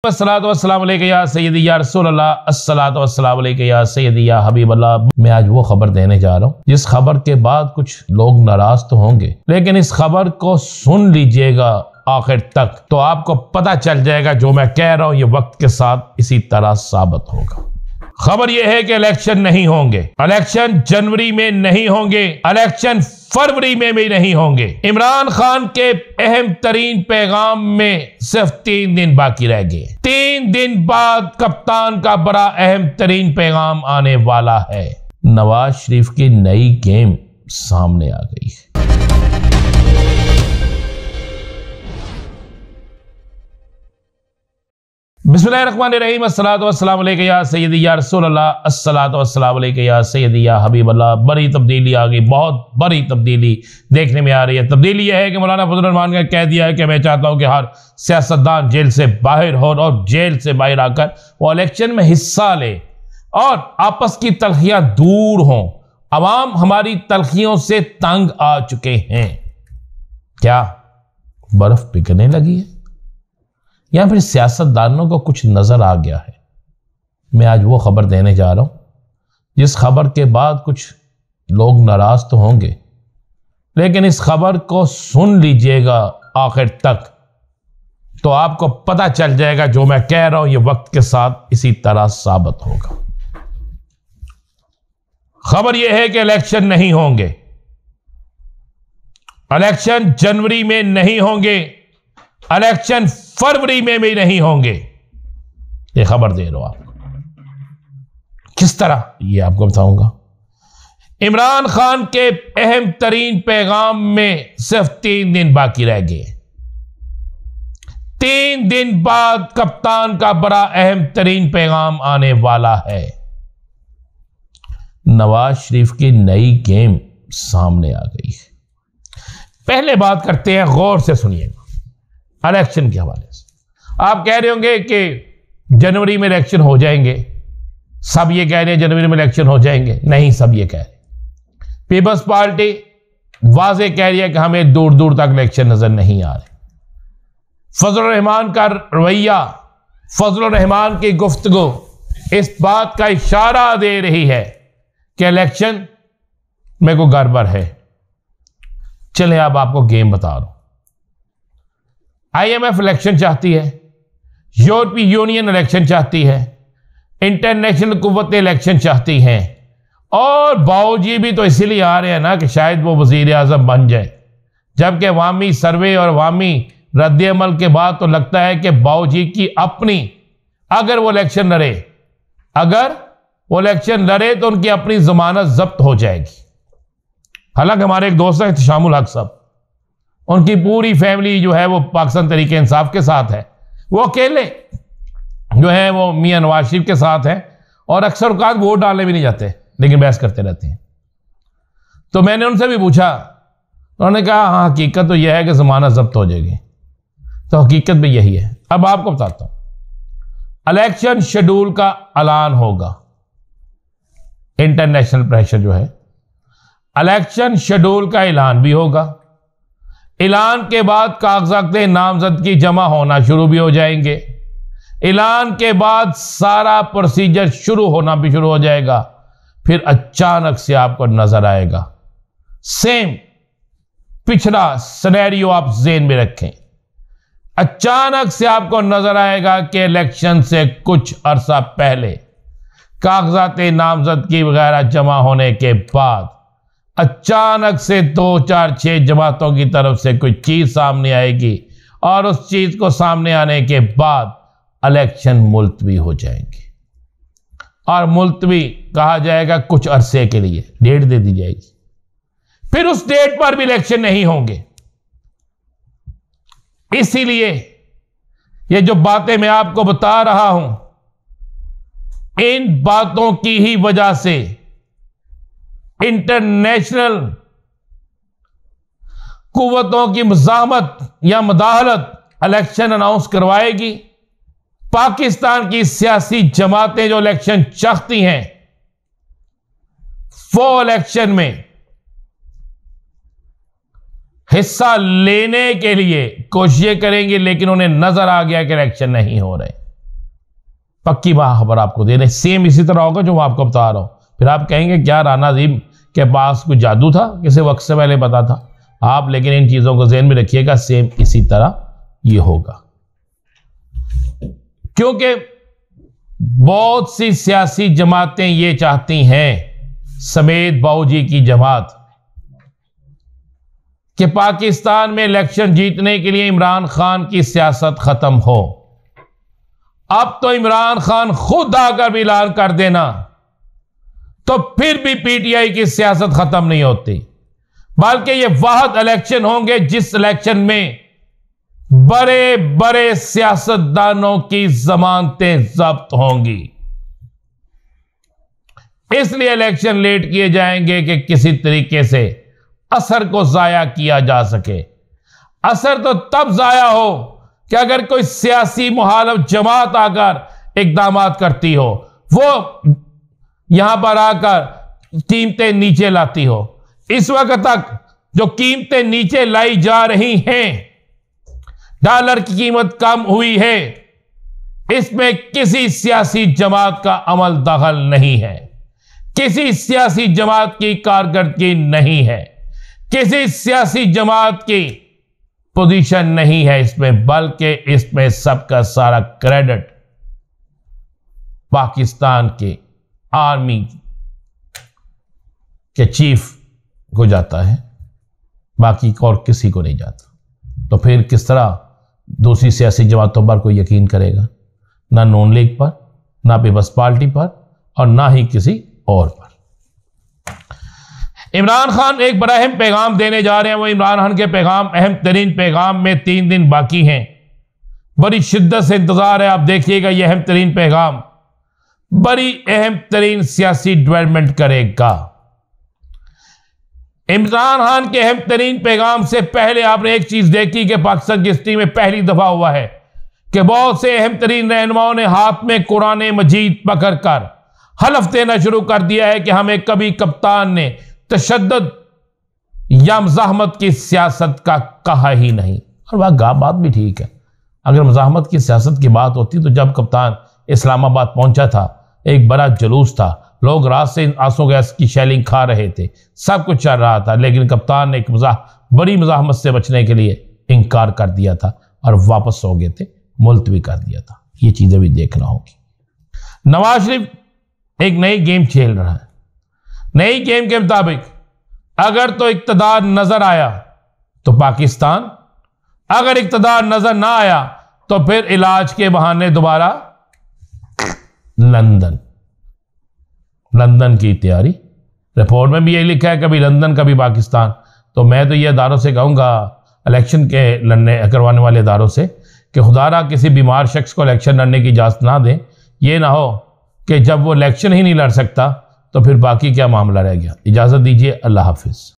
अस्सलातु या सय्यदी या रसूलल्लाह, अस्सलातु या सय्यदी या हबीबल्लाह। मैं आज वो खबर देने जा रहा हूँ जिस खबर के बाद कुछ लोग नाराज तो होंगे, लेकिन इस खबर को सुन लीजिएगा आखिर तक तो आपको पता चल जाएगा जो मैं कह रहा हूँ ये वक्त के साथ इसी तरह साबित होगा। खबर यह है कि इलेक्शन नहीं होंगे, इलेक्शन जनवरी में नहीं होंगे, इलेक्शन फरवरी में भी नहीं होंगे। इमरान खान के अहम तरीन पैगाम में सिर्फ 3 दिन बाकी रह गए। 3 दिन बाद कप्तान का बड़ा अहम तरीन पैगाम आने वाला है। नवाज शरीफ की नई गेम सामने आ गई है। बिस्मिल्लाहिर्रहमानिर्रहीम। अस्सलातु या सय्यदी या रसूलल्लाह, अस्सलातु या सय्यदी या हबीबल्लाह। बड़ी तब्दीली आ गई, बहुत बड़ी तब्दीली देखने में आ रही है। तब्दीली यह है कि मौलाना फजल रहमान ने कह दिया है कि मैं चाहता हूं कि हर सियासतदान जेल से बाहर हो और जेल से बाहर आकर वो इलेक्शन में हिस्सा ले और आपस की तलखियां दूर हों। अवाम हमारी तलखियों से तंग आ चुके हैं। क्या बर्फ पिघलने लगी है या फिर सियासतदानों को कुछ नजर आ गया है? मैं आज वो खबर देने जा रहा हूं जिस खबर के बाद कुछ लोग नाराज तो होंगे, लेकिन इस खबर को सुन लीजिएगा आखिर तक तो आपको पता चल जाएगा जो मैं कह रहा हूं ये वक्त के साथ इसी तरह साबित होगा। खबर यह है कि इलेक्शन नहीं होंगे, इलेक्शन जनवरी में नहीं होंगे, इलेक्शन फरवरी में भी नहीं होंगे। ये खबर दे रहा हूं आपको। किस तरह ये आपको बताऊंगा। इमरान खान के अहम तरीन पैगाम में सिर्फ 3 दिन बाकी रह गए। 3 दिन बाद कप्तान का बड़ा अहम तरीन पैगाम आने वाला है। नवाज शरीफ की नई गेम सामने आ गई है। पहले बात करते हैं, गौर से सुनिएगा इलेक्शन के हवाले से। आप कह रहे होंगे कि जनवरी में इलेक्शन हो जाएंगे। सब ये कह रहे हैं जनवरी में इलेक्शन हो जाएंगे। नहीं, सब ये कह रहे हैं। पीपल्स पार्टी वाज़ेह कह रही है कि हमें दूर दूर तक इलेक्शन नजर नहीं आ रहे। फजल रहमान का रवैया, फजल रहमान की गुफ्तगू इस बात का इशारा दे रही है कि इलेक्शन में कोई गड़बड़ है। चले अब आपको गेम बता रहा हूं। IMF इलेक्शन चाहती है, यूरोपीय यूनियन इलेक्शन चाहती है, इंटरनेशनल कुव्वतें इलेक्शन चाहती हैं, और बाऊजी भी तो इसीलिए आ रहे हैं ना कि शायद वो वजीर आजम बन जाए। जबकि अवामी सर्वे और अवामी रद्द-ए-अमल के बाद तो लगता है कि बाऊजी की अपनी, अगर वो इलेक्शन लड़े तो उनकी अपनी जमानत जब्त हो जाएगी। हालांकि हमारे एक दोस्त हैं इत्तेशामुल हक साहब, उनकी पूरी फैमिली जो है वो पाकिस्तान तरीके इंसाफ के साथ है। वो अकेले जो है वो मियां नवाज शरीफ के साथ है और अक्सर औकात वोट डालने भी नहीं जाते, लेकिन बहस करते रहते हैं। तो मैंने उनसे भी पूछा, उन्होंने कहा हाँ हकीकत तो यह है कि जमानत जब्त हो जाएगी। तो हकीकत भी यही है। अब आपको बताता हूं, इलेक्शन शेड्यूल का ऐलान होगा। इंटरनेशनल प्रेशर जो है, इलेक्शन शेड्यूल का ऐलान भी होगा। ऐलान के बाद कागजात नामजदगी जमा होना शुरू भी हो जाएंगे। ऐलान के बाद सारा प्रोसीजर शुरू होना भी शुरू हो जाएगा। फिर अचानक से आपको नजर आएगा, सेम पिछला सिनेरियो आप ज़हन में रखें। अचानक से आपको नजर आएगा कि इलेक्शन से कुछ अरसा पहले कागजात नामजदगी वगैरह जमा होने के बाद अचानक से 2, 4, 6 जमातों की तरफ से कोई चीज सामने आएगी और उस चीज को सामने आने के बाद इलेक्शन मुलतवी हो जाएंगे। और मुलतवी कहा जाएगा कुछ अरसे के लिए, डेट दे दी जाएगी। फिर उस डेट पर भी इलेक्शन नहीं होंगे। इसीलिए ये जो बातें मैं आपको बता रहा हूं, इन बातों की ही वजह से इंटरनेशनल कुव्वतों की मुज़ाहमत या मुदाखलत इलेक्शन अनाउंस करवाएगी। पाकिस्तान की सियासी जमातें जो इलेक्शन चाहती हैं वो इलेक्शन में हिस्सा लेने के लिए कोशिशें करेंगे, लेकिन उन्हें नजर आ गया कि इलेक्शन नहीं हो रहे। पक्की खबर आपको दे रहे, सेम इसी तरह होगा जो मैं आपको बता रहा हूं। फिर आप कहेंगे क्या राना अजीम के पास कुछ जादू था, किसी वक्त से पहले पता था आप, लेकिन इन चीजों को ज़हन में रखिएगा, सेम इसी तरह ये होगा। क्योंकि बहुत सी सियासी जमातें ये चाहती हैं, समेत बाऊजी की जमात, कि पाकिस्तान में इलेक्शन जीतने के लिए इमरान खान की सियासत खत्म हो। अब तो इमरान खान खुद आकर भी ऐलान कर देना तो फिर भी पीटीआई की सियासत खत्म नहीं होती, बल्कि ये वाहद इलेक्शन होंगे जिस इलेक्शन में बड़े बड़े सियासतदानों की जमानतें जब्त होंगी। इसलिए इलेक्शन लेट किए जाएंगे कि किसी तरीके से असर को जाया किया जा सके। असर तो तब जाया हो कि अगर कोई सियासी मुखालिफ जमात आकर इकदाम करती हो, वो यहां पर आकर कीमतें नीचे लाती हो। इस वक्त तक जो कीमतें नीचे लाई जा रही हैं, डॉलर की कीमत कम हुई है, इसमें किसी सियासी जमात का अमल दखल नहीं है, किसी सियासी जमात की कारकर्दगी नहीं है, किसी सियासी जमात की पोजीशन नहीं है इसमें, बल्कि इसमें सबका सारा क्रेडिट पाकिस्तान के आर्मी के चीफ को जाता है, बाकी और किसी को नहीं जाता। तो फिर किस तरह दूसरी सियासी जमातों पर कोई यकीन करेगा? ना नून लीग पर, ना पीपल्स पार्टी पर, और ना ही किसी और पर। इमरान खान एक बड़ा अहम पैगाम देने जा रहे हैं। वो इमरान खान के पैगाम, अहम तरीन पैगाम में 3 दिन बाकी हैं। बड़ी शिद्दत से इंतजार है, आप देखिएगा ये अहम तरीन पैगाम बड़ी अहम तरीन सियासी डेवलपमेंट करेगा। इमरान खान के अहम तरीन पैगाम से पहले आपने एक चीज देखी कि पाकिस्तान की हिस्ट्री में पहली दफा हुआ है कि बहुत से अहम तरीन रहनुमाओं ने हाथ में कुरान मजीद पकड़कर हलफ देना शुरू कर दिया है कि हमें कभी कप्तान ने तशद्दुद या मज़ाहमत की सियासत का कहा ही नहीं। और वह बात भी ठीक है, अगर मज़ाहमत की सियासत की बात होती तो जब कप्तान इस्लामाबाद पहुंचा था, एक बड़ा जुलूस था, लोग रात से आंसू गैस की शेलिंग खा रहे थे, सब कुछ चल रहा था, लेकिन कप्तान ने एक बड़ी मज़ाहमत से बचने के लिए इनकार कर दिया था और वापस हो गए थे, मुलतवी कर दिया था। ये चीज़ें भी देखना होगी। नवाज शरीफ एक नई गेम खेल रहा है। नई गेम के मुताबिक अगर तो इक्तदार नजर आया तो पाकिस्तान, अगर इक्तदार नजर ना आया तो फिर इलाज के बहाने दोबारा लंदन की तैयारी। रिपोर्ट में भी यही लिखा है, कभी लंदन कभी पाकिस्तान। तो मैं तो ये इदारों से कहूँगा, इलेक्शन के लड़ने करवाने वाले इदारों से, कि खुदारा किसी बीमार शख्स को इलेक्शन लड़ने की इजाज़त ना दें। ये ना हो कि जब वो इलेक्शन ही नहीं लड़ सकता तो फिर बाकी क्या मामला रह गया। इजाज़त दीजिए, अल्लाह हाफिज़।